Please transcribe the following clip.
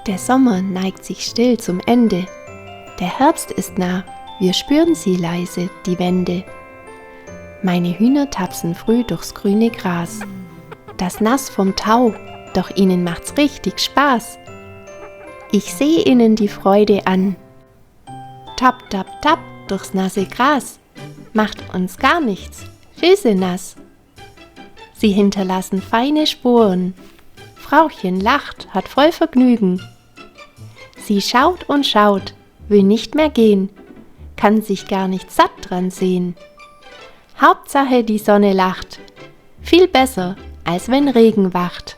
Der Sommer neigt sich still zum Ende. Der Herbst ist nah, wir spüren sie leise, die Wände. Meine Hühner tapsen früh durchs grüne Gras. Das nass vom Tau, doch ihnen macht's richtig Spaß. Ich seh ihnen die Freude an. Tapp, tapp, tapp durchs nasse Gras. Macht uns gar nichts, Füße nass. Sie hinterlassen feine Spuren. Frauchen lacht, hat voll Vergnügen. Sie schaut und schaut, will nicht mehr gehen, kann sich gar nicht satt dran sehen. Hauptsache die Sonne lacht, viel besser, als wenn Regen wacht.